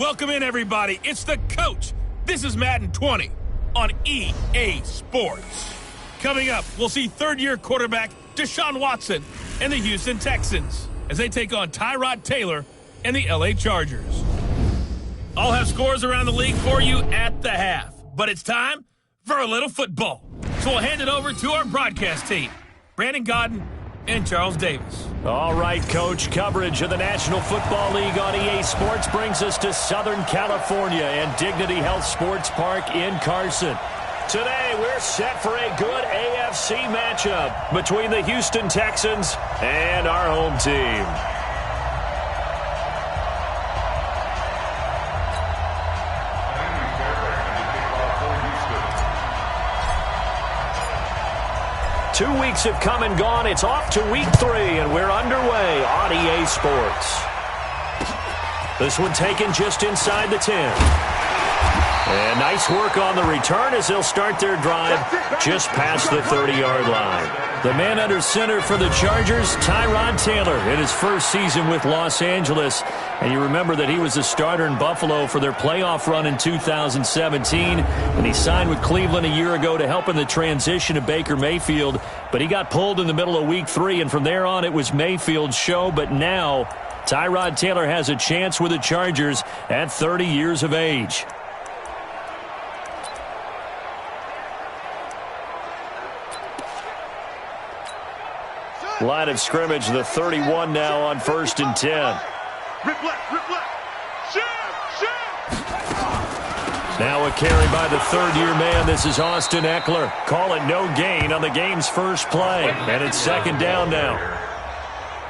Welcome in, everybody. It's the coach. This is Madden 20 on EA Sports. Coming up, we'll see third-year quarterback Deshaun Watson and the Houston Texans as they take on Tyrod Taylor and the LA Chargers. I'll have scores around the league for you at the half, but it's time for a little football. So we'll hand it over to our broadcast team, Brandon Godden and Charles Davis. All right, Coach. Coverage of the National Football League on EA Sports brings us to Southern California and Dignity Health Sports Park in Carson. Today, we're set for a good AFC matchup between the Houston Texans and our home team. Two weeks have come and gone. It's off to week 3, and we're underway on EA Sports. This one taken just inside the 10. And nice work on the return as they'll start their drive just past the 30-yard line. The man under center for the Chargers, Tyrod Taylor, in his first season with Los Angeles. And you remember that he was a starter in Buffalo for their playoff run in 2017. And he signed with Cleveland a year ago to help in the transition to Baker Mayfield. But he got pulled in the middle of week 3, and from there on it was Mayfield's show. But now Tyrod Taylor has a chance with the Chargers at 30 years of age. Line of scrimmage, the 31 now on 1st and 10. Rip left. Now a carry by the third-year man. This is Austin Eckler. Call it no gain on the game's first play. And it's 2nd down now.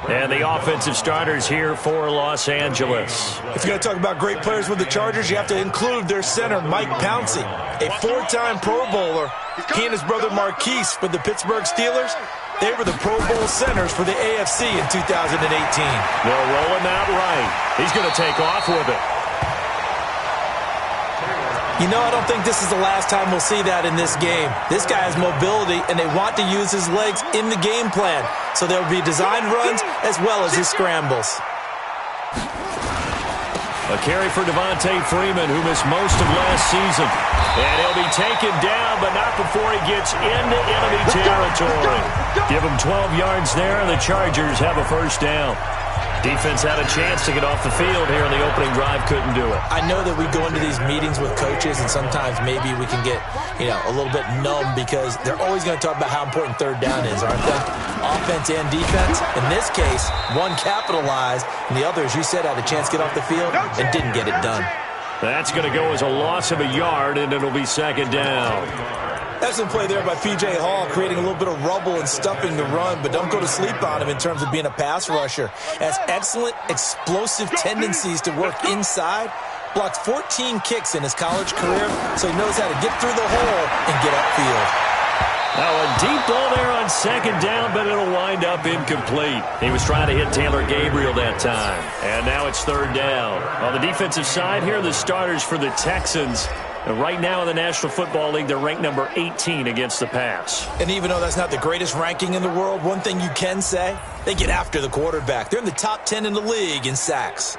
And the offensive starters here for Los Angeles. If you're going to talk about great players with the Chargers, you have to include their center, Mike Pouncey, a 4-time Pro Bowler. He and his brother Marquise with the Pittsburgh Steelers. They were the Pro Bowl centers for the AFC in 2018. They'll roll him out right. He's going to take off with it. You know, I don't think this is the last time we'll see that in this game. This guy has mobility, and they want to use his legs in the game plan. So there will be designed runs as well as his scrambles. A carry for Devontae Freeman, who missed most of last season. And he'll be taken down, but not before he gets into enemy territory. Give him 12 yards there, and the Chargers have a 1st down. Defense had a chance to get off the field here in the opening drive, couldn't do it. I know that we go into these meetings with coaches, and sometimes maybe we can get, a little bit numb because they're always going to talk about how important 3rd down is, aren't they? Offense and defense. In this case, one capitalized, and the other, as you said, had a chance to get off the field and didn't get it done. That's going to go as a loss of a yard, and it'll be 2nd down. Excellent play there by P.J. Hall, creating a little bit of rubble and stuffing the run, but don't go to sleep on him in terms of being a pass rusher. Has excellent explosive tendencies to work inside, blocked 14 kicks in his college career, so he knows how to get through the hole and get upfield. Now a deep ball there on 2nd down, but it'll wind up incomplete. He was trying to hit Taylor Gabriel that time. And now it's 3rd down. On the defensive side here, the starters for the Texans. And right now in the National Football League, they're ranked number 18 against the pass. And even though that's not the greatest ranking in the world, one thing you can say, they get after the quarterback. They're in the top 10 in the league in sacks.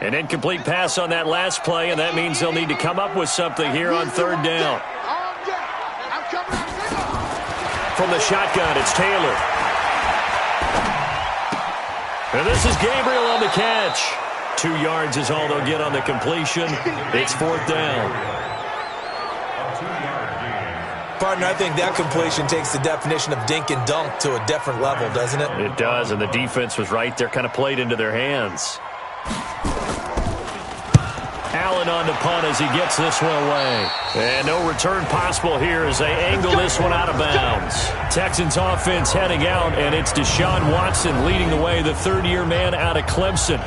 An incomplete pass on that last play, and that means they'll need to come up with something here on 3rd down. From the shotgun, it's Taylor. And this is Gabriel on the catch. 2 yards is all they'll get on the completion. It's 4th down. Partner, I think that completion takes the definition of dink and dunk to a different level, doesn't it? It does, and the defense was right there, kind of played into their hands. Allen on the punt as he gets this one away. And no return possible here as they angle this one out of bounds. Texans offense heading out, and it's Deshaun Watson leading the way, the 3rd-year man out of Clemson.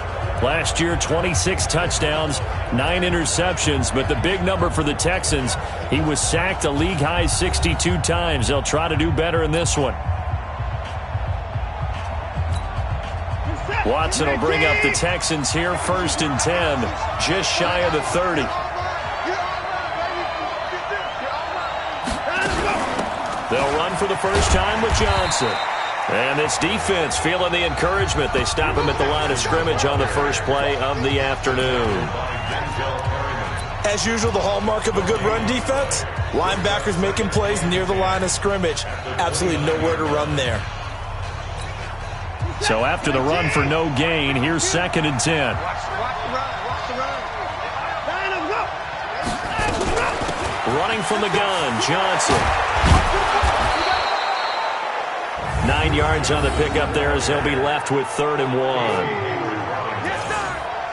Last year, 26 touchdowns, 9 interceptions, but the big number for the Texans, he was sacked a league-high 62 times. They'll try to do better in this one. Watson will bring up the Texans here, 1st and 10, just shy of the 30. They'll run for the first time with Johnson. And this defense feeling the encouragement. They stop him at the line of scrimmage on the first play of the afternoon. As usual, the hallmark of a good run defense, linebackers making plays near the line of scrimmage. Absolutely nowhere to run there. So after the run for no gain, here's 2nd and 10. Running from the gun, Johnson. 9 yards on the pickup there as they'll be left with 3rd and 1.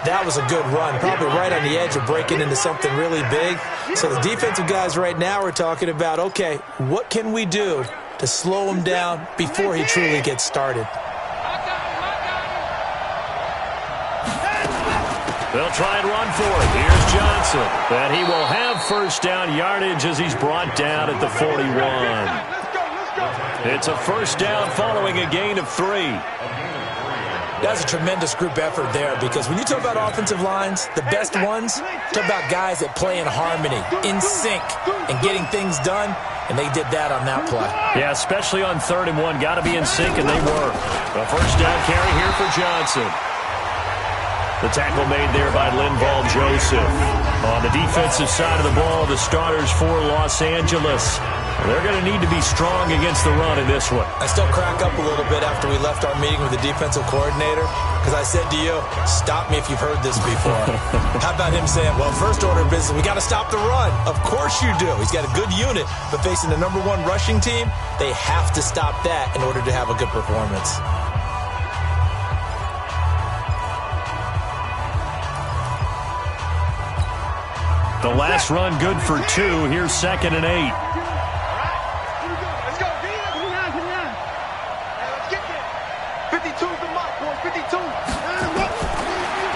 That was a good run, probably right on the edge of breaking into something really big. So the defensive guys right now are talking about, okay, what can we do to slow him down before he truly gets started? They'll try and run for it. Here's Johnson. And he will have first down yardage as he's brought down at the 41. It's a first down following a gain of 3. That's a tremendous group effort there, because when you talk about offensive lines, the best ones, talk about guys that play in harmony, in sync, and getting things done, and they did that on that play. Yeah, especially on 3rd and 1. Got to be in sync, and they were. A first down carry here for Johnson. The tackle made there by Linval Joseph. On the defensive side of the ball, the starters for Los Angeles. They're going to need to be strong against the run in this one. I still crack up a little bit after we left our meeting with the defensive coordinator, because I said to you, stop me if you've heard this before. How about him saying, well, first order of business, we got to stop the run. Of course you do. He's got a good unit, but facing the #1 rushing team, they have to stop that in order to have a good performance. The last run good for 2. Here's 2nd and 8.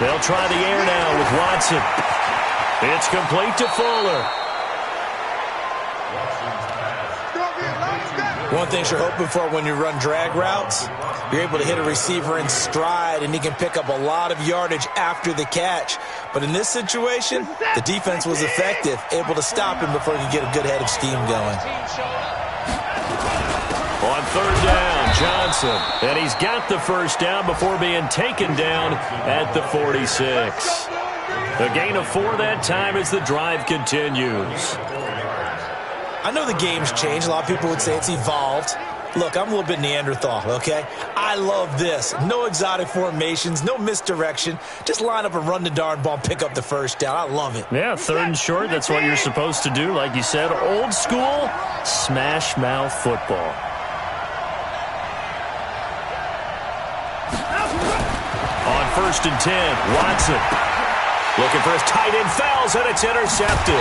They'll try the air now with Watson. It's complete to Fuller. One thing you're hoping for when you run drag routes, you're able to hit a receiver in stride, and he can pick up a lot of yardage after the catch. But in this situation, the defense was effective, able to stop him before he could get a good head of steam going. On 3rd down, Johnson. And he's got the first down before being taken down at the 46. A gain of 4 that time as the drive continues. I know the game's changed. A lot of people would say it's evolved. Look, I'm a little bit Neanderthal, okay? I love this. No exotic formations, no misdirection. Just line up and run the darn ball, pick up the first down. I love it. Yeah, 3rd and short, that's what you're supposed to do. Like you said, old school, smash mouth football. On 1st and 10, Watson. Looking for his tight end, fouls, and it's intercepted.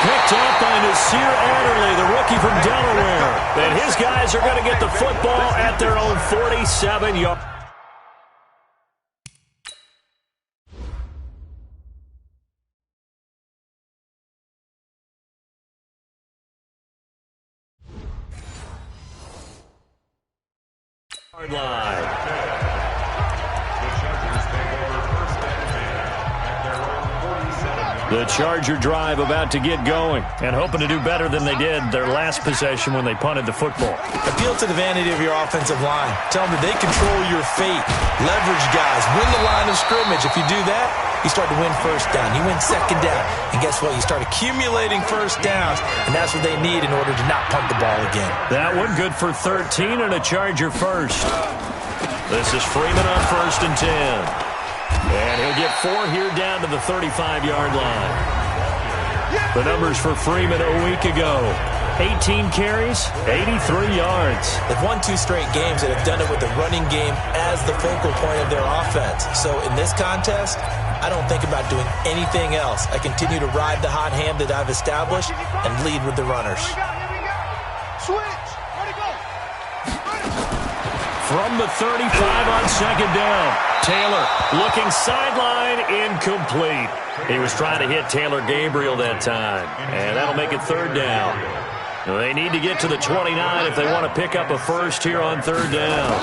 Picked up by Nasir Adderley, the rookie from Delaware. And his guys are going to get the football at their own 47-yard. Line. The Charger drive about to get going and hoping to do better than they did their last possession when they punted the football. Appeal to the vanity of your offensive line. Tell them that they control your fate. Leverage guys. Win the line of scrimmage. If you do that, you start to win first down. You win second down. And guess what? You start accumulating first downs, and that's what they need in order to not punt the ball again. That one good for 13 and a Charger first. This is Freeman on 1st and 10. And he'll get 4 here down to the 35-yard line. The numbers for Freeman a week ago. 18 carries, 83 yards. They've won 2 straight games and have done it with the running game as the focal point of their offense. So in this contest, I don't think about doing anything else. I continue to ride the hot hand that I've established and lead with the runners. From the 35 on 2nd down. Taylor looking sideline, incomplete. He was trying to hit Taylor Gabriel that time, and that'll make it 3rd down. They need to get to the 29 if they want to pick up a first here on 3rd down.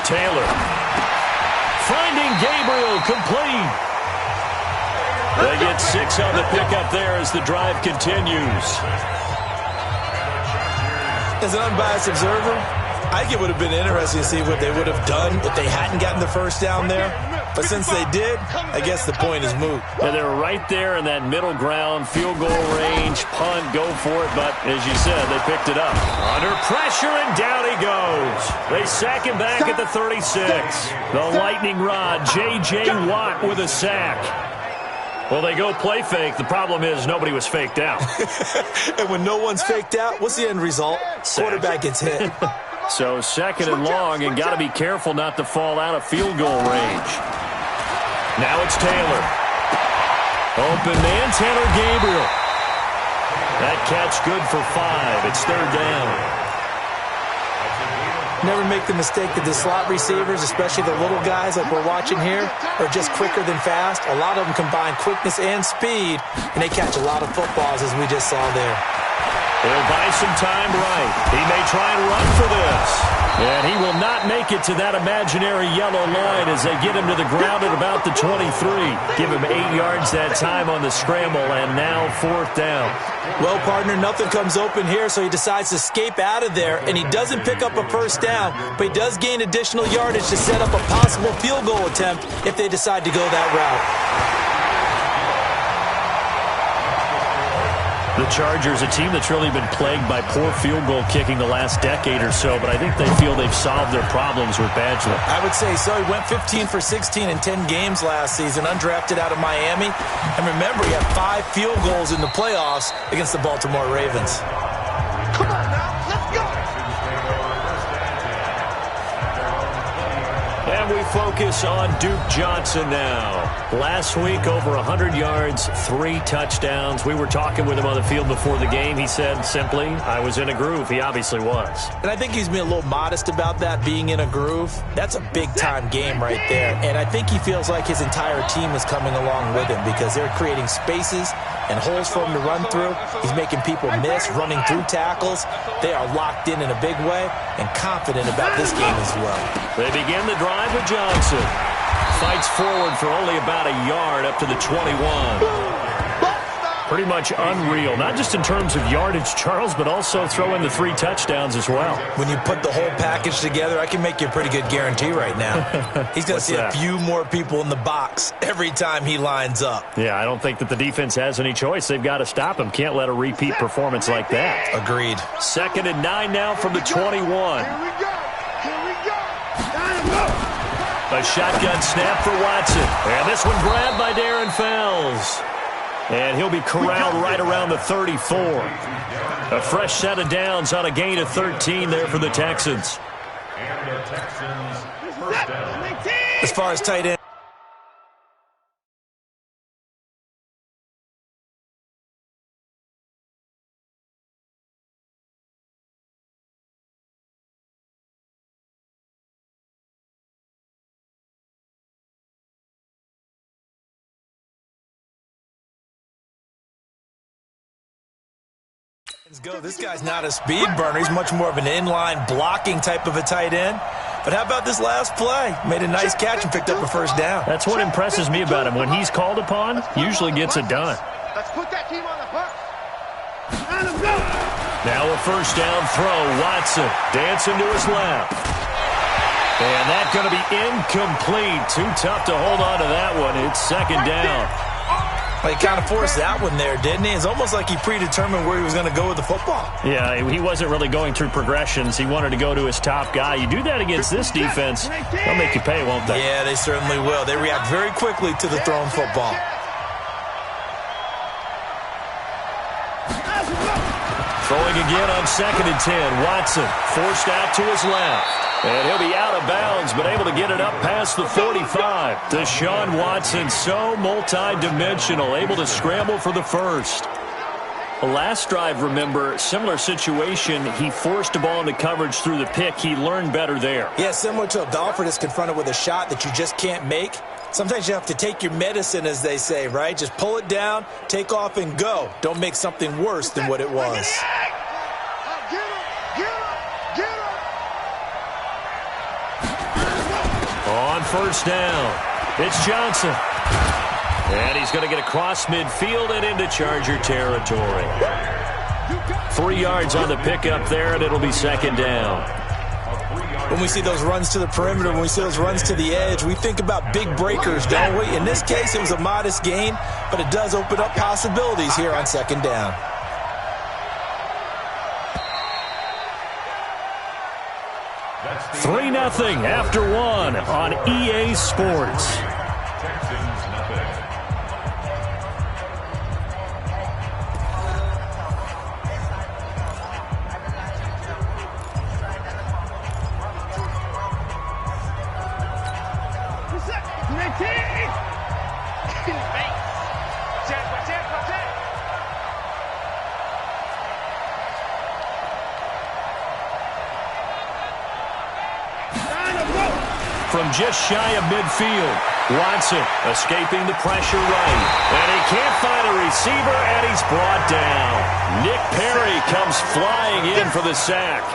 Taylor finding Gabriel, complete. They get 6 on the pickup there as the drive continues. As an unbiased observer, I think it would have been interesting to see what they would have done if they hadn't gotten the first down there. But since they did, I guess the point is moot. Yeah, they're right there in that middle ground, field goal range, punt, go for it. But as you said, they picked it up. Under pressure, and down he goes. They sack him back at the 36. The lightning rod, J.J. Watt with a sack. Well, they go play fake. The problem is nobody was faked out. And when no one's faked out, what's the end result? Sack. Quarterback gets hit. So second and long, and got to be careful not to fall out of field goal range. Now it's Taylor. Open man, Taylor Gabriel. That catch good for 5. It's third down. Never make the mistake that the slot receivers, especially the little guys like we're watching here, are just quicker than fast. A lot of them combine quickness and speed, and they catch a lot of footballs, as we just saw there. He'll buy some time right. He may try and run for this. And he will not make it to that imaginary yellow line as they get him to the ground at about the 23. Give him 8 yards that time on the scramble, and now fourth down. Well, partner, nothing comes open here, so he decides to escape out of there, and he doesn't pick up a first down, but he does gain additional yardage to set up a possible field goal attempt if they decide to go that route. The Chargers, a team that's really been plagued by poor field goal kicking the last decade or so, but I think they feel they've solved their problems with Badgley. I would say so. He went 15 for 16 in 10 games last season, undrafted out of Miami. And remember, he had 5 field goals in the playoffs against the Baltimore Ravens. Come on now, let's go. And we focus on Duke Johnson now. Last week, over 100 yards, 3 touchdowns. We were talking with him on the field before the game. He said simply, I was in a groove. He obviously was. And I think he's been a little modest about that, being in a groove. That's a big-time game right there. And I think he feels like his entire team is coming along with him because they're creating spaces and holes for him to run through. He's making people miss, running through tackles. They are locked in a big way and confident about this game as well. They begin the drive with Johnson. Fights forward for only about a yard up to the 21. Pretty much unreal, not just in terms of yardage, Charles, but also throw in the 3 touchdowns as well. When you put the whole package together, I can make you a pretty good guarantee right now. He's going to see a few more people in the box every time he lines up. Yeah, I don't think that the defense has any choice. They've got to stop him. Can't let a repeat performance like that. Agreed. 2nd and 9 now from the 21. Here we go. Here we go. Time go. A shotgun snap for Watson. And this one grabbed by Darren Fells. And he'll be corralled right around the 34. A fresh set of downs on a gain of 13 there for the Texans. As far as tight end, go. This guy's not a speed burner. He's much more of an inline blocking type of a tight end. But how about this last play? Made a nice catch and picked up a first down. That's what impresses me about him. When he's called upon, usually gets it done. Let's put that team on the hook. Now a first down throw. Watson dancing to his left. And that's going to be incomplete. Too tough to hold on to that one. It's 2nd down. Well, he kind of forced that one there, didn't he? It's almost like he predetermined where he was going to go with the football. Yeah, he wasn't really going through progressions. He wanted to go to his top guy. You do that against this defense, they'll make you pay, won't they? Yeah, they certainly will. They react very quickly to the thrown football. Throwing again on 2nd and 10. Watson forced out to his left. And he'll be out of bounds, but able to get it up past the 45. Deshaun Watson, so multi-dimensional, able to scramble for the first. The last drive, remember, similar situation. He forced the ball into coverage through the pick. He learned better there. Yeah, similar to a golfer that's confronted with a shot that you just can't make. Sometimes you have to take your medicine, as they say, right? Just pull it down, take off, and go. Don't make something worse than what it was. On first down, it's Johnson. And he's going to get across midfield and into Charger territory. 3 yards on the pickup there, and it'll be 2nd down. When we see those runs to the perimeter, when we see those runs to the edge, we think about big breakers, don't we? In this case, it was a modest gain, but it does open up possibilities here on second down. That's 3-0 after one on EA Sports. Texans nothing. From just shy of midfield, Watson escaping the pressure right. And he can't find a receiver, and he's brought down. Nick Perry comes flying in for the sack.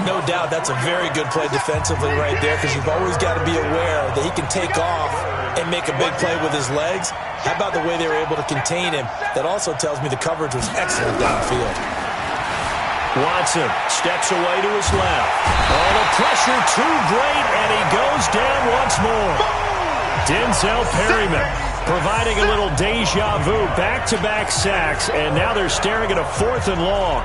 No doubt that's a very good play defensively right there, because you've always got to be aware that he can take off and make a big play with his legs. How about the way they were able to contain him? That also tells me the coverage was excellent downfield. Watson steps away to his left. Oh, the pressure too great, and he goes down once more. Denzel Perryman providing a little deja vu, back-to-back sacks, and now they're staring at a 4th and long.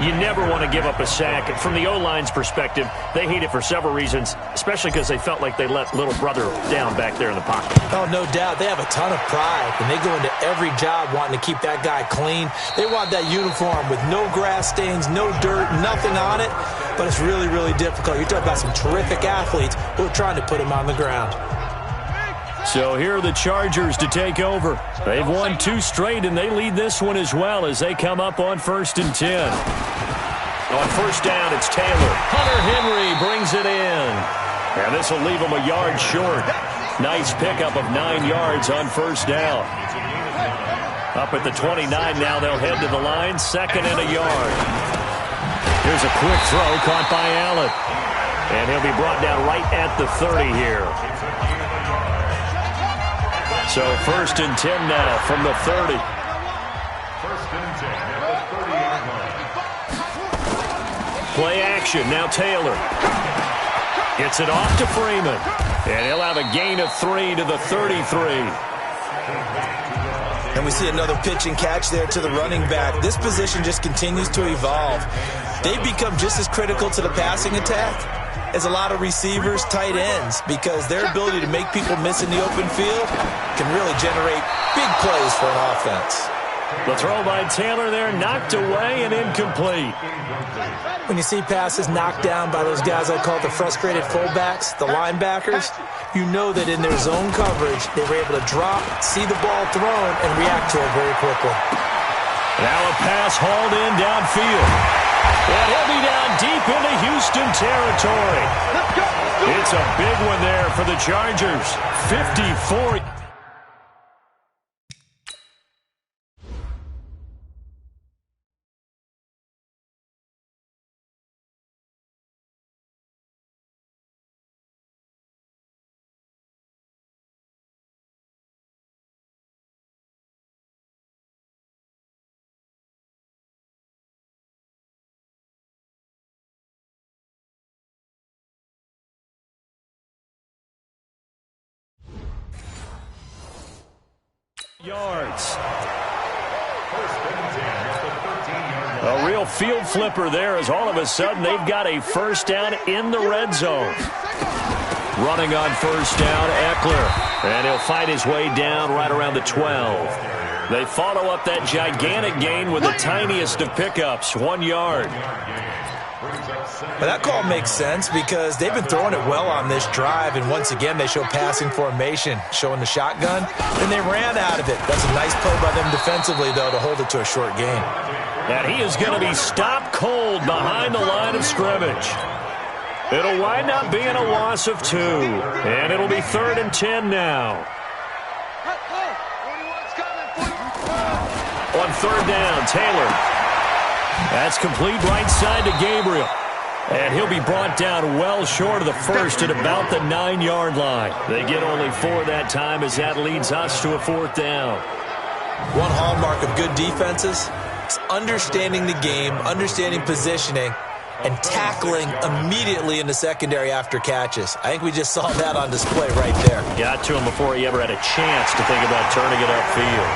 You never want to give up a sack. From the O-line's perspective, they hate it for several reasons, especially because they felt like they let little brother down back there in the pocket. Oh, no doubt. They have a ton of pride, and they go into every job wanting to keep that guy clean. They want that uniform with no grass stains, no dirt, nothing on it, but it's really, really difficult. You're talking about some terrific athletes who are trying to put him on the ground. So here are the Chargers to take over. They've won 2 straight, and they lead this one as well as they come up on 1st and 10. On 1st down, it's Taylor. Hunter Henry brings it in. And this will leave him a yard short. Nice pickup of 9 yards on 1st down. Up at the 29 now, they'll head to the line. 2nd and a yard. Here's a quick throw caught by Allen. And he'll be brought down right at the 30 here. So 1st and 10 now from the 30. 1st and 10 at the 30-yard line. Play action. Now Taylor gets it off to Freeman. And he'll have a gain of 3 to the 33. And we see another pitch and catch there to the running back. This position just continues to evolve. They become just as critical to the passing attack as a lot of receivers, tight ends, because their ability to make people miss in the open field can really generate big plays for an offense. The throw by Taylor there, knocked away and incomplete. When you see passes knocked down by those guys I call the frustrated fullbacks, the linebackers, you know that in their zone coverage, they were able to drop, see the ball thrown, and react to it very quickly. Now a pass hauled in downfield. And he'll be down deep into Houston territory. It's a big one there for the Chargers. 54. Yards. A real field flipper there as all of a sudden they've got a 1st down in the red zone. Running on 1st down, Eckler. And he'll fight his way down right around the 12. They follow up that gigantic gain with the tiniest of pickups, 1 yard. But that call makes sense because they've been throwing it well on this drive, and once again they show passing formation, showing the shotgun, and they ran out of it. That's a nice play by them defensively, though, to hold it to a short gain. And he is going to be stopped cold behind the line of scrimmage. It'll wind up being a loss of 2, and it'll be 3rd and 10 now. On 3rd down, Taylor. That's complete right side to Gabriel. And he'll be brought down well short of the 1st at about the 9-yard line. They get only 4 that time as that leads us to a 4th down. One hallmark of good defenses is understanding the game, understanding positioning, and tackling immediately in the secondary after catches. I think we just saw that on display right there. Got to him before he ever had a chance to think about turning it upfield.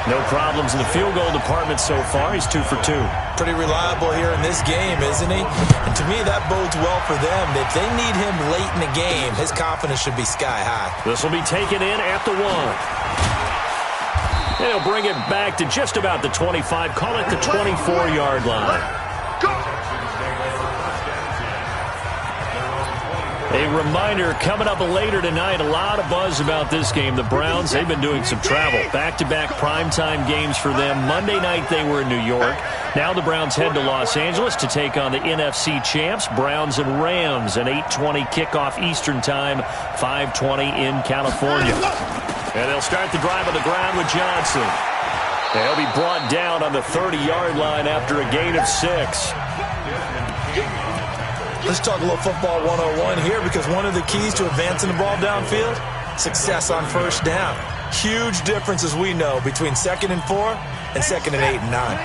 No problems in the field goal department so far. He's 2 for 2. Pretty reliable here in this game, isn't he? And to me, that bodes well for them. If they need him late in the game, his confidence should be sky high. This will be taken in at the 1. And he'll bring it back to just about the 25. Call it the 24-yard line. A reminder, coming up later tonight, a lot of buzz about this game. The Browns, they've been doing some travel. Back-to-back primetime games for them. Monday night they were in New York. Now the Browns head to Los Angeles to take on the NFC champs, Browns and Rams. An 8:20 kickoff Eastern time, 5:20 in California. And they'll start the drive on the ground with Johnson. They'll be brought down on the 30-yard line after a gain of 6. Let's talk a little football 101 here, because one of the keys to advancing the ball downfield, success on first down. Huge difference, as we know, between 2nd and 4 and 2nd and 8 and 9.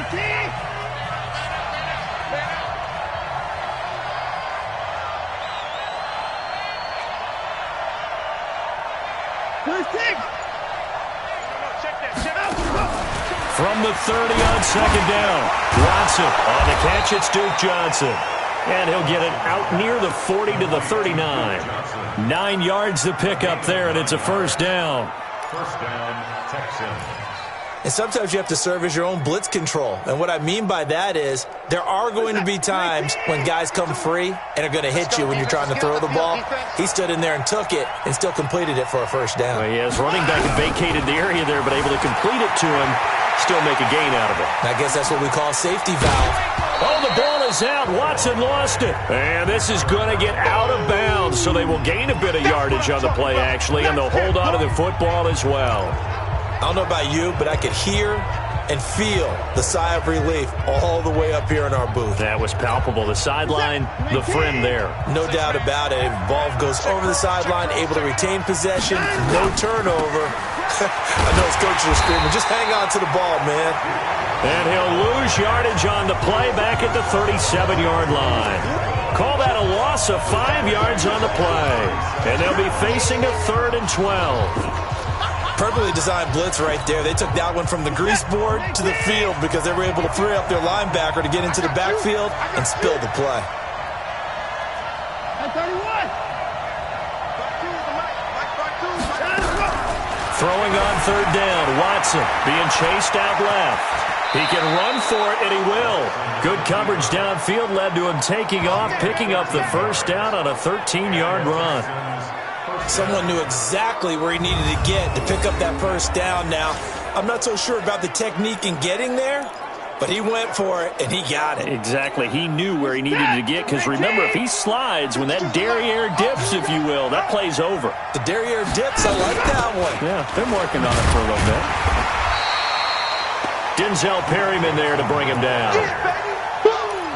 From the 30 on 2nd down, Watson on the catch. It's Duke Johnson. And he'll get it out near the 40 to the 39. 9 yards to pick up there, and it's a first down. First down, Texans. And sometimes you have to serve as your own blitz control. And what I mean by that is there are going to be times when guys come free and are going to hit you when you're trying to throw the ball. He stood in there and took it and still completed it for a first down. Well, he has running back and vacated the area there, but able to complete it to him, still make a gain out of it. I guess that's what we call a safety valve. Oh, the ball is out. Watson lost it. And this is going to get out of bounds, so they will gain a bit of yardage on the play, actually, and they'll hold on to the football as well. I don't know about you, but I could hear and feel the sigh of relief all the way up here in our booth. That was palpable. The sideline, the friend there. No doubt about it. Ball goes over the sideline, able to retain possession, no turnover. I know his coaches are screaming, just hang on to the ball, man. And he'll lose yardage on the play back at the 37-yard line. Call that a loss of 5 yards on the play. And they'll be facing a 3rd and 12. Perfectly designed blitz right there. They took that one from the grease board to the field because they were able to free up their linebacker to get into the backfield and spill the play. Throwing on 3rd down, Watson being chased out left. He can run for it, and he will. Good coverage downfield led to him taking off, picking up the first down on a 13-yard run. Someone knew exactly where he needed to get to pick up that first down. Now, I'm not so sure about the technique in getting there, but he went for it, and he got it. Exactly. He knew where he needed to get, because remember, if he slides, when that derriere dips, if you will, that play's over. The derriere dips, I like that one. Yeah, been working on it for a little bit. Denzel Perryman there to bring him down.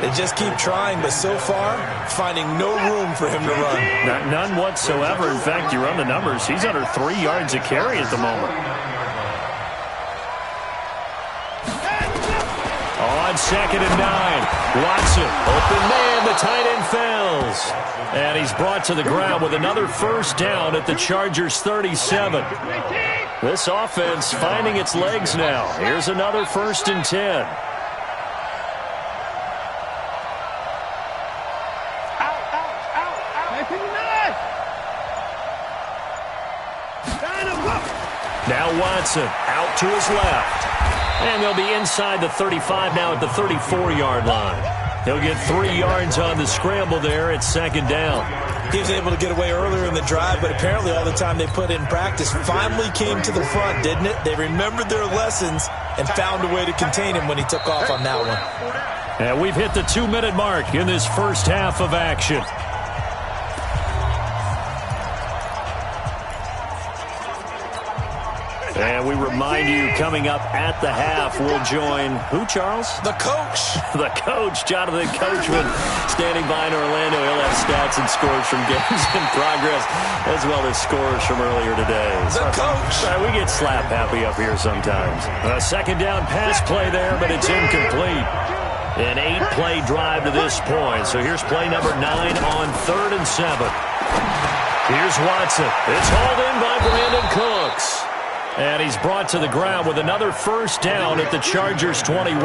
They just keep trying, but so far, finding no room for him to run. None whatsoever. In fact, you run the numbers. He's under 3 yards a carry at the moment. On 2nd and 9, Watson, open man, the tight end fails. And he's brought to the ground with another first down at the Chargers' 37. This offense finding its legs now. Here's another 1st and 10. Now Watson out to his left. And they'll be inside the 35 now at the 34-yard line. He'll get 3 yards on the scramble there at 2nd down. He was able to get away earlier in the drive, but apparently all the time they put in practice finally came to the front, didn't it? They remembered their lessons and found a way to contain him when he took off on that one. And we've hit the 2-minute mark in this first half of action. And we remind you, coming up at the half, we'll join who, Charles? The coach. The coach, Jonathan Coachman, standing by in Orlando. He'll have stats and scores from games in progress, as well as scores from earlier today. The coach. We get slap happy up here sometimes. A 2nd down pass play there, but it's incomplete. An 8-play drive to this point. So here's play number 9 on 3rd and 7. Here's Watson. It's hauled in by Brandon Cooks. And he's brought to the ground with another first down at the Chargers' 21.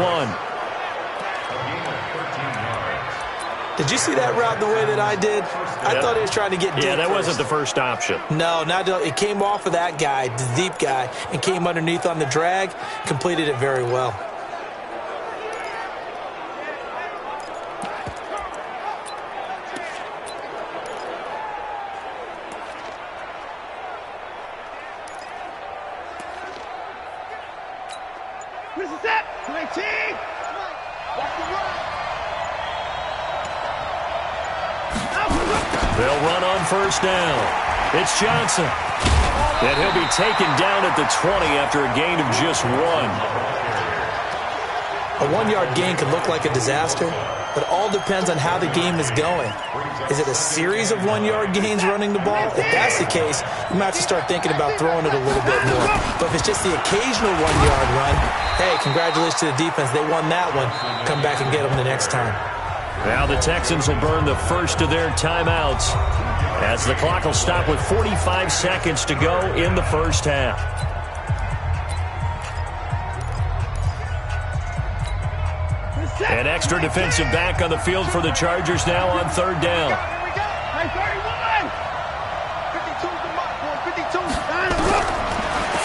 Did you see that route the way that I did? I thought he was trying to get deep. Yeah, that first. wasn't the first option. No, it came off of that guy, the deep guy, and came underneath on the drag, completed it very well. This is it. 19. They'll run on first down. It's Johnson. And he'll be taken down at the 20 after a gain of just 1. A 1-yard gain can look like a disaster, but it all depends on how the game is going. Is it a series of 1-yard gains running the ball? If that's the case, you might have to start thinking about throwing it a little bit more. But if it's just the occasional 1-yard run, hey, congratulations to the defense. They won that one. Come back and get them the next time. Now the Texans will burn the first of their timeouts as the clock will stop with 45 seconds to go in the first half. An extra defensive back on the field for the Chargers now on 3rd down.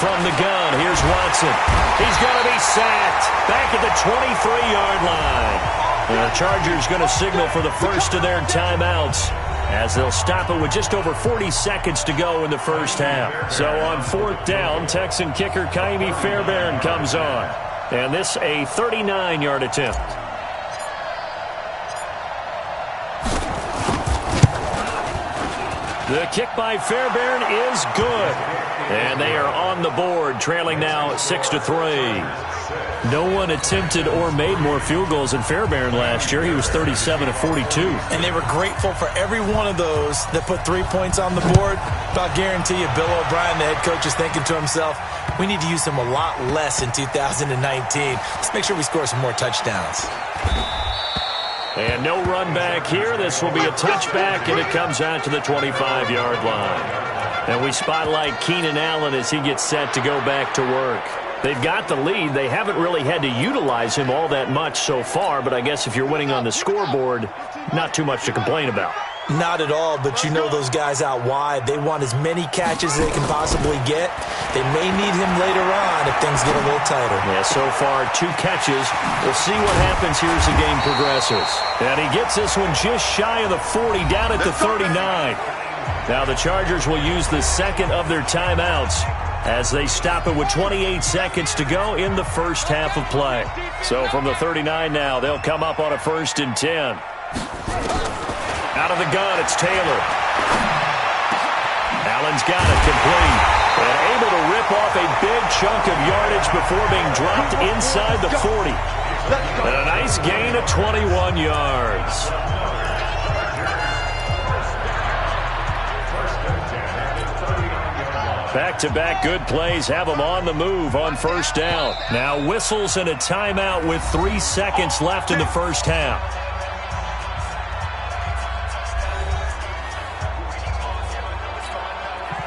From the gun, here's Watson. He's going to be sacked back at the 23-yard line. And the Chargers going to signal for the first of their timeouts as they'll stop it with just over 40 seconds to go in the first half. So on 4th down, Texan kicker Kaimi Fairbairn comes on. And this a 39-yard attempt. The kick by Fairbairn is good. And they are on the board, trailing now 6-3. No one attempted or made more field goals than Fairbairn last year. He was 37 of 42. And they were grateful for every one of those that put 3 points on the board. But I'll guarantee you, Bill O'Brien, the head coach, is thinking to himself, we need to use him a lot less in 2019. Let's make sure we score some more touchdowns. And no run back here. This will be a touchback, and it comes out to the 25-yard line. And we spotlight Keenan Allen as he gets set to go back to work. They've got the lead. They haven't really had to utilize him all that much so far, but I guess if you're winning on the scoreboard, not too much to complain about. Not at all, but you know those guys out wide. They want as many catches as they can possibly get. They may need him later on if things get a little tighter. Yeah, so far 2 catches. We'll see what happens here as the game progresses. And he gets this one just shy of the 40, down at the 39. Now the Chargers will use the second of their timeouts as they stop it with 28 seconds to go in the first half of play. So from the 39 now, they'll come up on a 1st and 10. Out of the gun, it's Taylor. Allen's got it complete. And able to rip off a big chunk of yardage before being dropped inside the 40. And a nice gain of 21 yards. Back-to-back good plays have them on the move on first down. Now whistles and a timeout with 3 seconds left in the first half.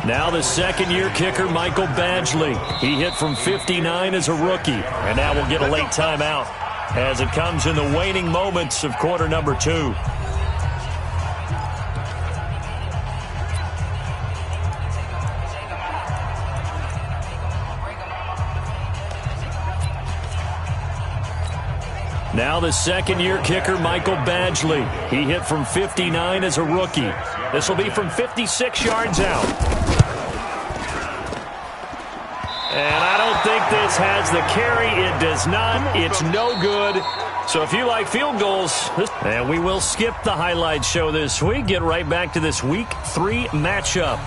Now the second-year kicker, Michael Badgley. He hit from 59 as a rookie. And now we'll get a late timeout as it comes in the waning moments of quarter number 2. Now the second-year kicker, Michael Badgley. He hit from 59 as a rookie. This will be from 56 yards out. And I don't think this has the carry. It does not. It's no good. So if you like field goals, and we will skip the highlight show this week, get right back to this Week 3 matchup.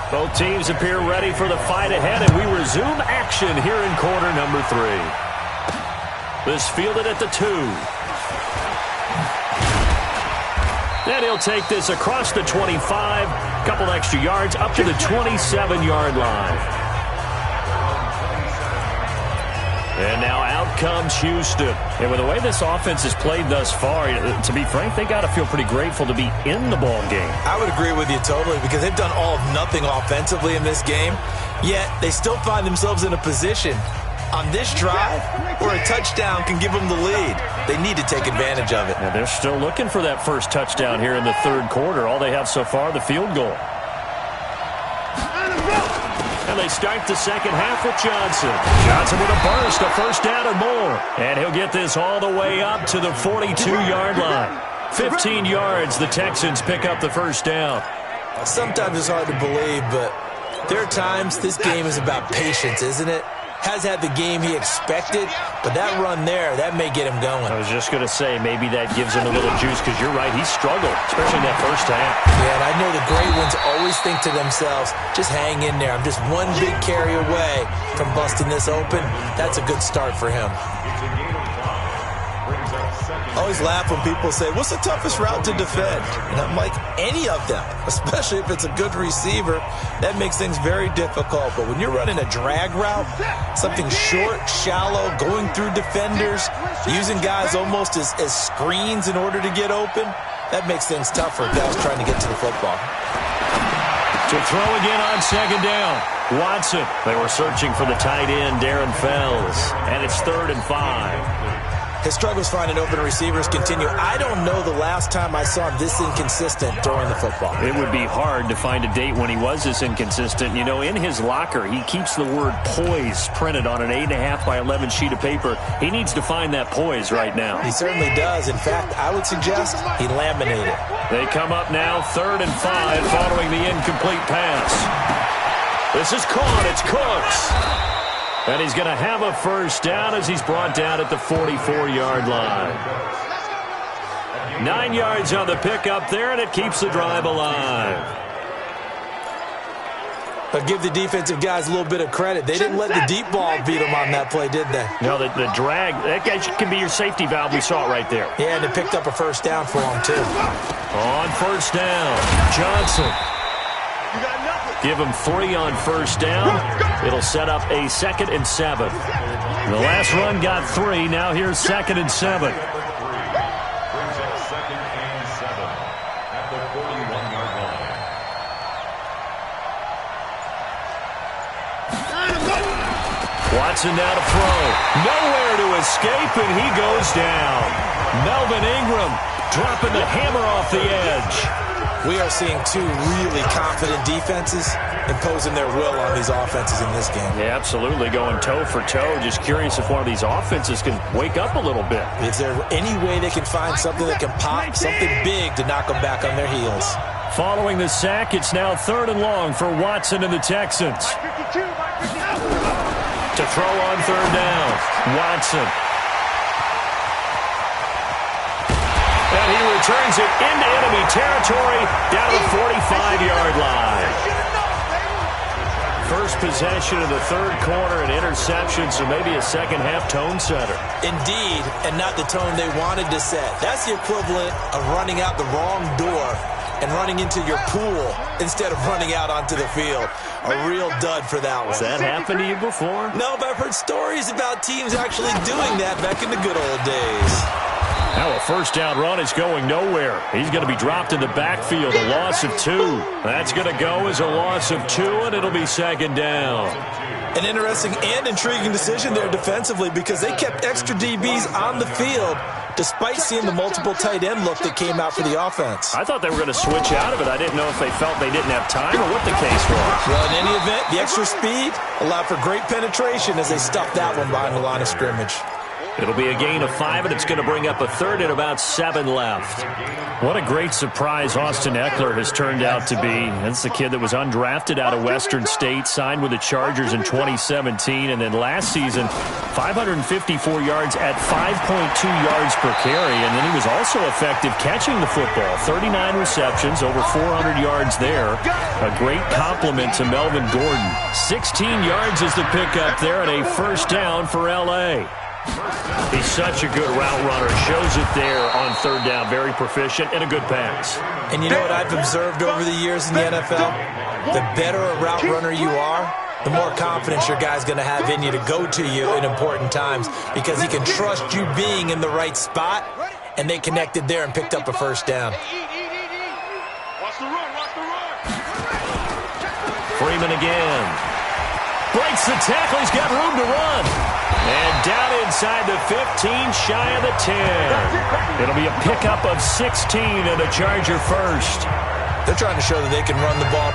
Both teams appear ready for the fight ahead, and we resume action here in quarter number 3. This fielded at the 2. Then he'll take this across the 25, couple extra yards, up to the 27-yard line. And now out comes Houston. And with the way this offense has played thus far, to be frank, they got to feel pretty grateful to be in the ball game. I would agree with you totally because they've done all of nothing offensively in this game, yet they still find themselves in a position on this drive where a touchdown can give them the lead. They need to take advantage of it. Now they're still looking for that first touchdown here in the third quarter. All they have so far, the field goal. And they start the second half with Johnson. Johnson with a burst, a first down and more. And he'll get this all the way up to the 42-yard line. 15 yards, the Texans pick up the first down. Sometimes it's hard to believe, but there are times this game is about patience, isn't it? Has had the game he expected, but that run there, that may get him going. I was just going to say, maybe that gives him a little juice, because you're right, he struggled, especially in that first half. Yeah, and I know the great ones always think to themselves, just hang in there. I'm just one big carry away from busting this open. That's a good start for him. I always laugh when people say, what's the toughest route to defend? And I'm like, any of them, especially if it's a good receiver. That makes things very difficult. But when you're running a drag route, something short, shallow, going through defenders, using guys almost as screens in order to get open, that makes things tougher if guys trying to get to the football. To throw again on second down. Watson. They were searching for the tight end, Darren Fells. And it's 3rd and 5. His struggles finding open receivers continue. I don't know the last time I saw him this inconsistent during the football. It would be hard to find a date when he was this inconsistent. You know, in his locker, he keeps the word poise printed on an 8.5 by 11 sheet of paper. He needs to find that poise right now. He certainly does. In fact, I would suggest he laminated. They come up now 3rd and 5 following the incomplete pass. This is caught. It's Cooks. And he's going to have a first down as he's brought down at the 44-yard line. 9 yards on the pickup there, and it keeps the drive alive. But give the defensive guys a little bit of credit. They didn't let the deep ball beat them on that play, did they? No, the drag, that guy can be your safety valve. We saw it right there. Yeah, and they picked up a first down for him, too. On first down, Johnson. Give him 3 on first down. It'll set up a 2nd and 7. The last run got 3. Now here's 2nd and 7. Brings up 2nd and 7 at the 41-yard line. Watson now to throw. Nowhere to escape, and he goes down. Melvin Ingram dropping the hammer off the edge. We are seeing two really confident defenses imposing their will on these offenses in this game. Yeah, absolutely, going toe for toe. Just curious if one of these offenses can wake up a little bit. Is there any way they can find something that can pop, something big to knock them back on their heels? Following the sack, it's now 3rd and long for Watson and the Texans. To throw on 3rd down, Watson. And he returns it into enemy territory down the 45-yard line. First possession of the third quarter, an interception, so maybe a second-half tone setter. Indeed, and not the tone they wanted to set. That's the equivalent of running out the wrong door and running into your pool instead of running out onto the field. A real dud for that one. Has that happened to you before? No, but I've heard stories about teams actually doing that back in the good old days. Now a first down run is going nowhere. He's going to be dropped in the backfield, a loss of 2. That's going to go as a loss of 2, and it'll be 2nd down. An interesting and intriguing decision there defensively because they kept extra DBs on the field despite seeing the multiple tight end look that came out for the offense. I thought they were going to switch out of it. I didn't know if they felt they didn't have time or what the case was. Well, in any event, the extra speed allowed for great penetration as they stuffed that one behind the line of scrimmage. It'll be a gain of 5, and it's going to bring up a 3rd and about 7 left. What a great surprise Austin Eckler has turned out to be. That's the kid that was undrafted out of Western State, signed with the Chargers in 2017, and then last season, 554 yards at 5.2 yards per carry, and then he was also effective catching the football. 39 receptions, over 400 yards there. A great compliment to Melvin Gordon. 16 yards is the pickup there, and a first down for L.A. He's such a good route runner. Shows it there on 3rd down. Very proficient and a good pass. And you know what I've observed over the years in the NFL? The better a route runner you are, the more confidence your guy's going to have in you to go to you in important times because he can trust you being in the right spot, and they connected there and picked up a first down. Freeman again. Breaks the tackle. He's got room to run. And down inside the 15, shy of the 10. It'll be a pickup of 16 and a Charger first. They're trying to show that they can run the ball.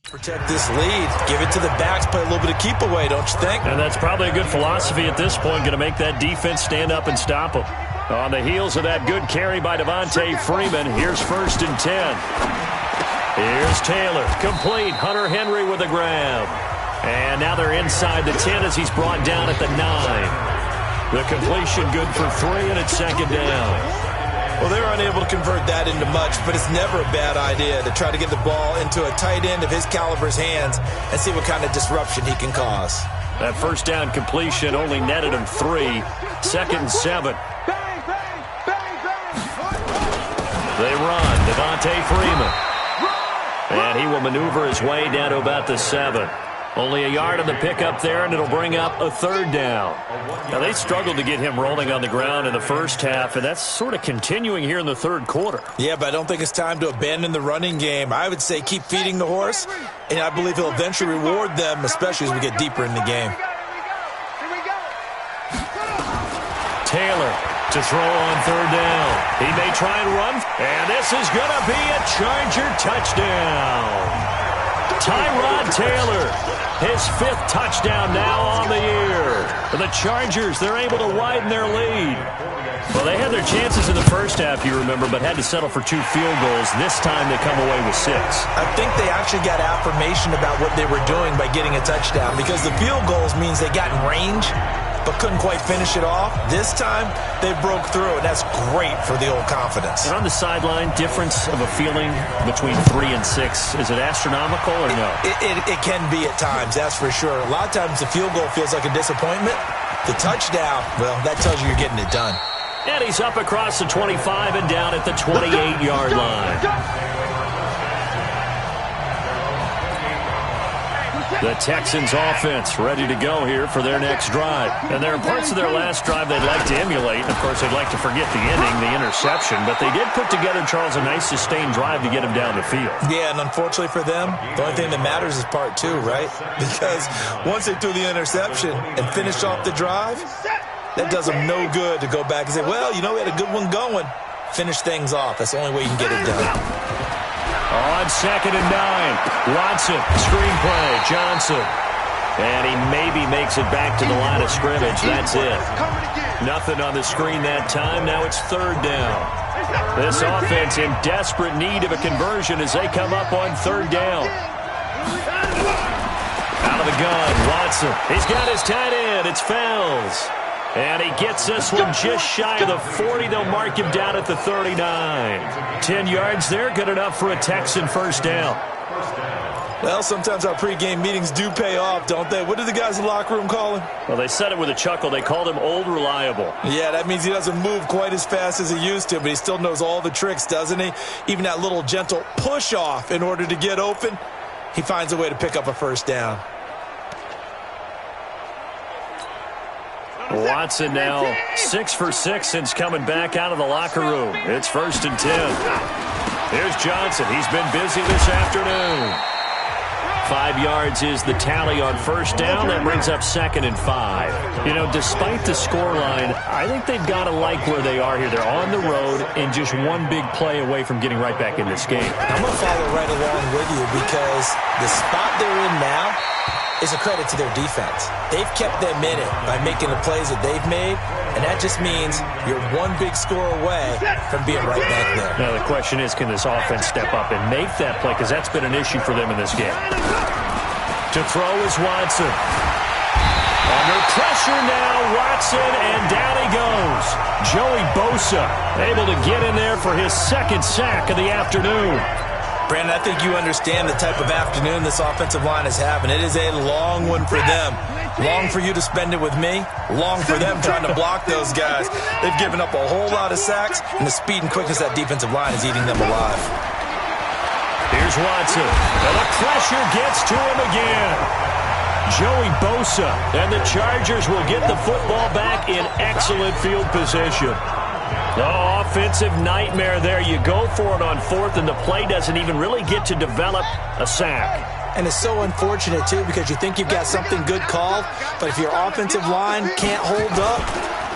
Protect this lead. Give it to the backs. Play a little bit of keep away, don't you think? And that's probably a good philosophy at this point. Going to make that defense stand up and stop them. On the heels of that good carry by Devontae Freeman, here's 1st and 10. Here's Taylor. Complete. Hunter Henry with a grab. And now they're inside the 10 as he's brought down at the 9. The completion good for 3, and it's 2nd down. Well, they were unable to convert that into much, but it's never a bad idea to try to get the ball into a tight end of his caliber's hands and see what kind of disruption he can cause. That 1st down completion only netted him 3. 2nd and 7. They run. Devontae Freeman. And he will maneuver his way down to about the 7. Only a yard on the pickup there, and it'll bring up a 3rd down. Now, they struggled to get him rolling on the ground in the first half, and that's sort of continuing here in the 3rd quarter. Yeah, but I don't think it's time to abandon the running game. I would say keep feeding the horse, and I believe he'll eventually reward them, especially as we get deeper in the game. Taylor to throw on 3rd down. He may try and run, and this is going to be a Charger touchdown. Tyrod Taylor, his 5th touchdown now on the year. For the Chargers, they're able to widen their lead. Well, they had their chances in the first half, you remember, but had to settle for 2 field goals. This time they come away with 6. I think they actually got affirmation about what they were doing by getting a touchdown because the field goals means they got in range but couldn't quite finish it off. This time, they broke through, and that's great for the old confidence. And on the sideline, difference of a feeling between 3 and 6, is it astronomical or no? It can be at times, that's for sure. A lot of times the field goal feels like a disappointment. The touchdown, well, that tells you you're getting it done. And he's up across the 25 and down at the 28-yard line. The Texans offense ready to go here for their next drive. And there are parts of their last drive they'd like to emulate. Of course, they'd like to forget the ending, the interception. But they did put together, Charles, a nice sustained drive to get him down the field. Yeah, and unfortunately for them, the only thing that matters is part 2, right? Because once they threw the interception and finished off the drive, that does them no good to go back and say, well, you know, we had a good one going. Finish things off. That's the only way you can get it done. On 2nd and 9, Watson, screen play, Johnson. And he maybe makes it back to the line of scrimmage. That's it. Nothing on the screen that time. Now it's 3rd down. This offense in desperate need of a conversion as they come up on 3rd down. Out of the gun, Watson. He's got his tight end. It's Fells. And he gets this one just shy of the 40. They'll mark him down at the 39. 10 yards there, good enough for a Texan 1st down. Well, sometimes our pregame meetings do pay off, don't they? What did the guys in the locker room call him? Well, they said it with a chuckle. They called him Old Reliable. Yeah, that means he doesn't move quite as fast as he used to, but he still knows all the tricks, doesn't he? Even that little gentle push-off in order to get open, he finds a way to pick up a 1st down. Watson now 6 for 6 since coming back out of the locker room. It's 1st and 10. Here's Johnson. He's been busy this afternoon. 5 yards is the tally on 1st down. That brings up 2nd and 5. You know, despite the scoreline, I think they've got to like where they are here. They're on the road and just one big play away from getting right back in this game. I'm going to follow right along with you because the spot they're in now is a credit to their defense. They've kept them in it by making the plays that they've made, and that just means you're one big score away from being right back there. Now the question is, can this offense step up and make that play? Because that's been an issue for them in this game. To throw is Watson. Under pressure now, Watson, and down he goes. Joey Bosa able to get in there for his 2nd sack of the afternoon. Brandon, I think you understand the type of afternoon this offensive line is having. It is a long one for them. Long for you to spend it with me. Long for them trying to block those guys. They've given up a whole lot of sacks, and the speed and quickness of that defensive line is eating them alive. Here's Watson. And the pressure gets to him again. Joey Bosa. And the Chargers will get the football back in excellent field position. Oh, offensive nightmare there. You go for it on fourth, and the play doesn't even really get to develop a sack. And it's so unfortunate, too, because you think you've got something good called, but if your offensive line can't hold up,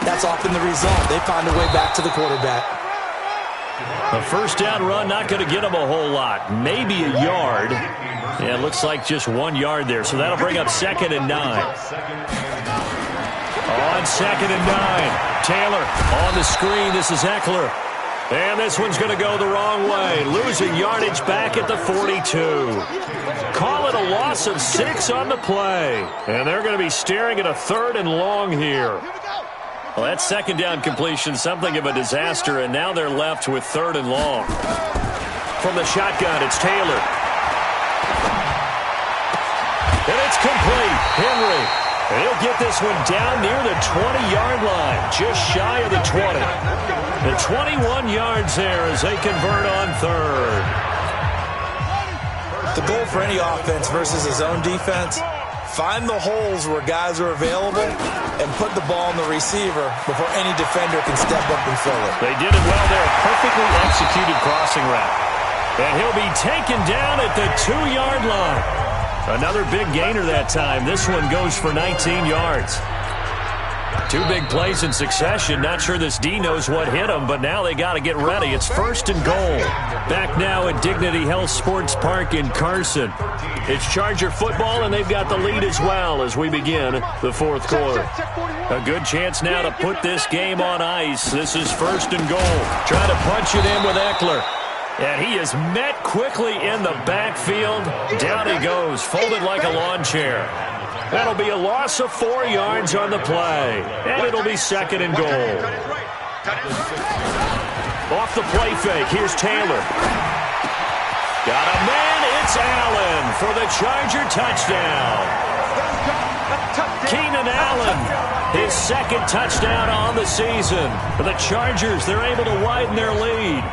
that's often the result. They find a way back to the quarterback. A first down run, not going to get them a whole lot. Maybe a yard. Yeah, it looks like just 1 yard there, so that'll bring up 2nd and 9. On 2nd and 9, Taylor on the screen. This is Eckler. And this one's going to go the wrong way. Losing yardage back at the 42. Call it a loss of 6 on the play. And they're going to be staring at a 3rd and long here. Well, that 2nd down completion, something of a disaster, and now they're left with 3rd and long. From the shotgun, it's Taylor. And it's complete. Henry. And he'll get this one down near the 20-yard line, just shy of the 20. The 21 yards there as they convert on 3rd. The goal for any offense versus his own defense, find the holes where guys are available and put the ball on the receiver before any defender can step up and fill it. They did it well there. Perfectly executed crossing route. And he'll be taken down at the 2-yard line. Another big gainer that time. This one goes for 19 yards. 2 big plays in succession. Not sure this D knows what hit him, but now they got to get ready. It's 1st and goal. Back now at Dignity Health Sports Park in Carson. It's Charger football, and they've got the lead as well as we begin the 4th quarter. A good chance now to put this game on ice. This is 1st and goal. Trying to punch it in with Eckler. And he is met quickly in the backfield. Down he goes, folded like a lawn chair. That'll be a loss of 4 yards on the play. And it'll be 2nd and goal. Off the play fake, here's Taylor. Got a man, it's Allen for the Charger touchdown. Keenan Allen, his 2nd touchdown on the season. For the Chargers, they're able to widen their lead.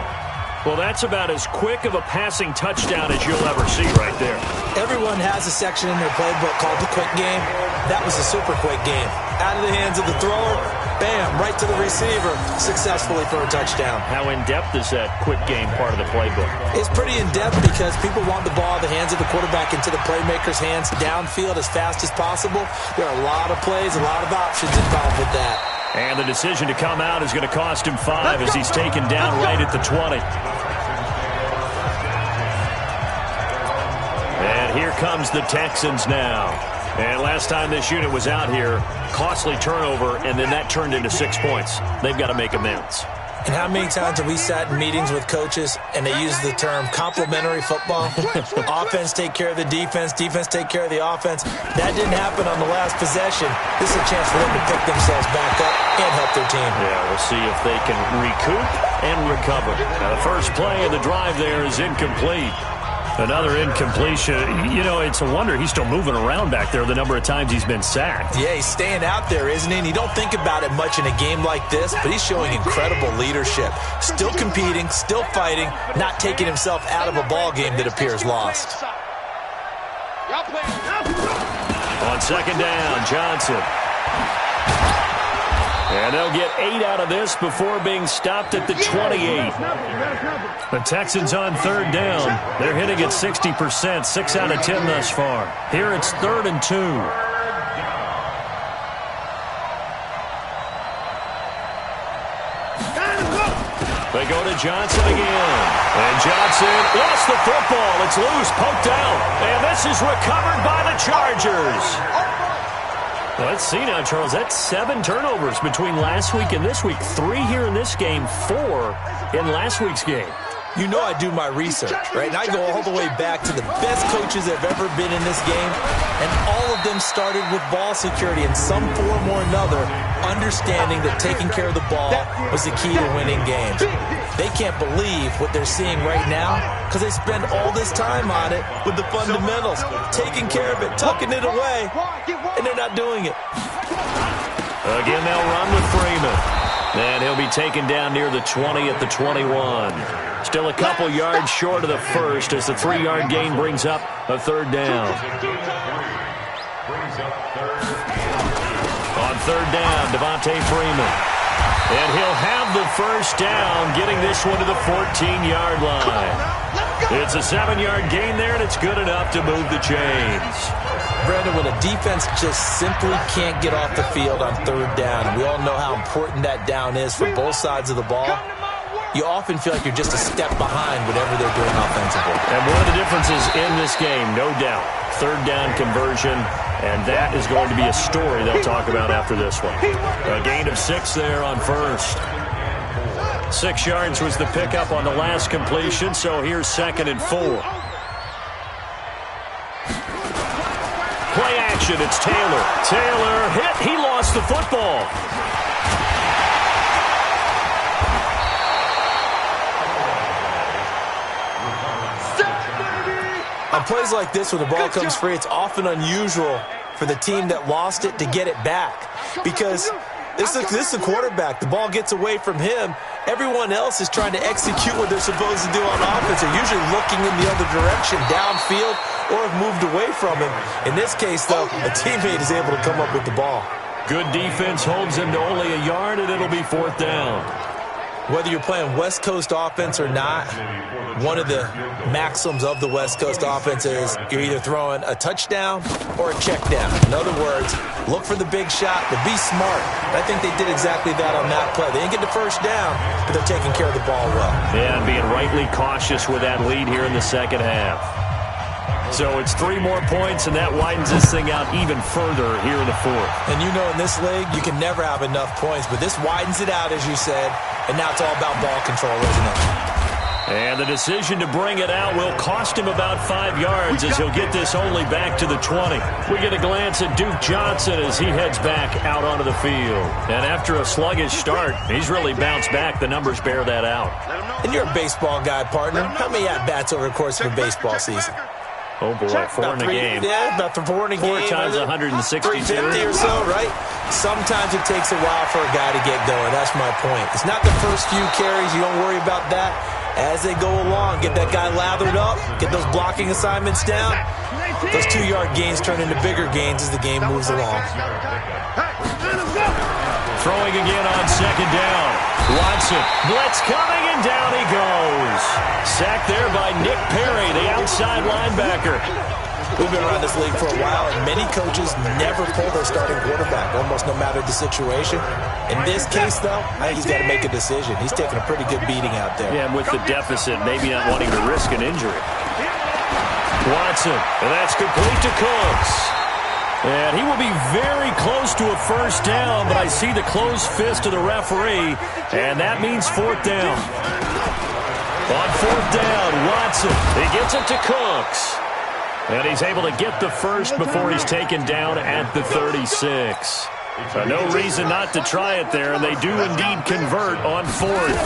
Well, that's about as quick of a passing touchdown as you'll ever see right there. Everyone has a section in their playbook called the quick game. That was a super quick game. Out of the hands of the thrower, bam, right to the receiver, successfully for a touchdown. How in-depth is that quick game part of the playbook? It's pretty in-depth because people want the ball in the hands of the quarterback into the playmaker's hands downfield as fast as possible. There are a lot of plays, a lot of options involved with that. And the decision to come out is going to cost him 5 as he's taken down right at the 20. And here comes the Texans now. And last time this unit was out here, costly turnover, and then that turned into 6 points. They've got to make amends. And how many times have we sat in meetings with coaches and they use the term complementary football? Offense take care of the defense, defense take care of the offense. That didn't happen on the last possession. This is a chance for them to pick themselves back up and help their team. Yeah, we'll see if they can recoup and recover. Now, the first play of the drive there is incomplete. Another incompletion. You know, it's a wonder he's still moving around back there the number of times he's been sacked. Yeah, he's staying out there, isn't he? And you don't think about it much in a game like this, but he's showing incredible leadership. Still competing, still fighting, not taking himself out of a ball game that appears lost. On 2nd down, Johnson. And they'll get 8 out of this before being stopped at the 28. The Texans on 3rd down. They're hitting at 60%, 6 out of 10 thus far. Here it's 3rd and 2. They go to Johnson again. And Johnson lost the football. It's loose, poked out. And this is recovered by the Chargers. Well, let's see now, Charles. That's 7 turnovers between last week and this week. 3 here in this game, 4 in last week's game. You know I do my research, right? And I go all the way back to the best coaches that have ever been in this game. And all of them started with ball security in some form or another, understanding that taking care of the ball was the key to winning games. They can't believe what they're seeing right now because they spend all this time on it with the fundamentals, taking care of it, tucking it away, and they're not doing it. Again, they'll run with Freeman. And he'll be taken down near the 20 at the 21. Still a couple yards short of the first as the 3-yard gain brings up a third down. On third down, Devontae Freeman. And he'll have the first down, getting this one to the 14-yard line. It's a 7-yard gain there, and it's good enough to move the chains. Brandon, when a defense just simply can't get off the field on third down, and we all know how important that down is for both sides of the ball, you often feel like you're just a step behind whatever they're doing offensively. And one of the differences in this game, no doubt, third down conversion, and that is going to be a story they'll talk about after this one. A gain of 6 there on first. 6 yards was the pickup on the last completion, so here's 2nd and 4. Play action, it's Taylor. Taylor hit, he lost the football. On plays like this where the ball comes free, it's often unusual for the team that lost it to get it back. Because this is a quarterback. The ball gets away from him. Everyone else is trying to execute what they're supposed to do on offense. They're usually looking in the other direction, downfield, or have moved away from him. In this case, though, a teammate is able to come up with the ball. Good defense holds him to only a yard, and it'll be 4th down. Whether you're playing West Coast offense or not, one of the maxims of the West Coast offense is you're either throwing a touchdown or a check down. In other words, look for the big shot, but be smart. I think they did exactly that on that play. They didn't get the first down, but they're taking care of the ball well. Yeah, and being rightly cautious with that lead here in the second half. So it's 3 more points, and that widens this thing out even further here in the 4th. And you know in this league, you can never have enough points, but this widens it out, as you said, and now it's all about ball control, isn't it? And the decision to bring it out will cost him about 5 yards as he'll get this only back to the 20. We get a glance at Duke Johnson as he heads back out onto the field. And after a sluggish start, he's really bounced back. The numbers bear that out. And you're a baseball guy, partner. How many at-bats over the course of a baseball season? Oh, boy, 4 in a game. Yeah, about 4 in a game. 4 times 162. 350 or so, right? Sometimes it takes a while for a guy to get going. That's my point. It's not the first few carries. You don't worry about that. As they go along, get that guy lathered up, get those blocking assignments down. Those 2-yard gains turn into bigger gains as the game moves along. Throwing again on 2nd down. Watson, blitz coming, and down he goes. Sacked there by Nick Perry, the outside linebacker. We've been around this league for a while, and many coaches never pull their starting quarterback, almost no matter the situation. In this case, though, I think he's got to make a decision. He's taking a pretty good beating out there. Yeah, and with the deficit, maybe not wanting to risk an injury. Watson, and that's complete to Cooks. And he will be very close to a first down, but I see the closed fist of the referee, and that means 4th down. On 4th down, Watson, he gets it to Cooks. And he's able to get the first before he's taken down at the 36. So no reason not to try it there, and they do indeed convert on 4th.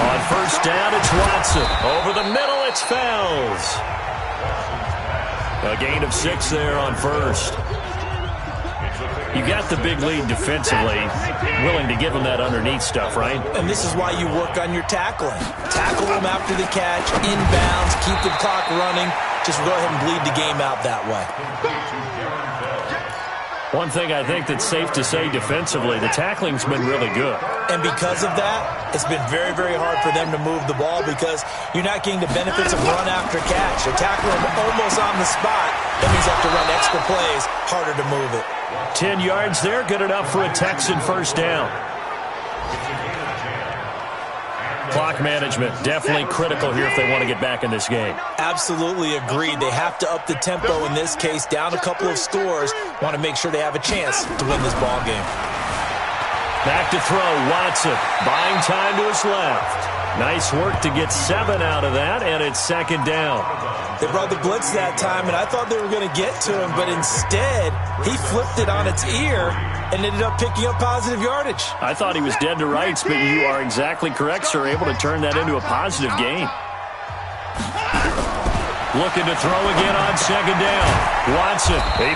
On first down, it's Watson. Over the middle, it's Fells. A gain of 6 there on first. You got the big lead defensively, willing to give them that underneath stuff, right? And this is why you work on your tackling. Tackle them after the catch, inbounds, keep the clock running. Just go ahead and bleed the game out that way. One thing I think that's safe to say defensively, the tackling's been really good. And because of that, it's been very, very hard for them to move the ball because you're not getting the benefits of run after catch. You're tackling them almost on the spot. That means you have to run extra plays, harder to move it. 10 yards there, good enough for a Texan first down. Clock management, definitely critical here if they want to get back in this game. Absolutely agreed. They have to up the tempo in this case, down a couple of scores. Want to make sure they have a chance to win this ball game. Back to throw, Watson, buying time to his left. Nice work to get 7 out of that, and it's 2nd down. They brought the blitz that time, and I thought they were going to get to him, but instead, he flipped it on its ear and ended up picking up positive yardage. I thought he was dead to rights, but you are exactly correct, sir, able to turn that into a positive gain. Looking to throw again on 2nd down. Watson, he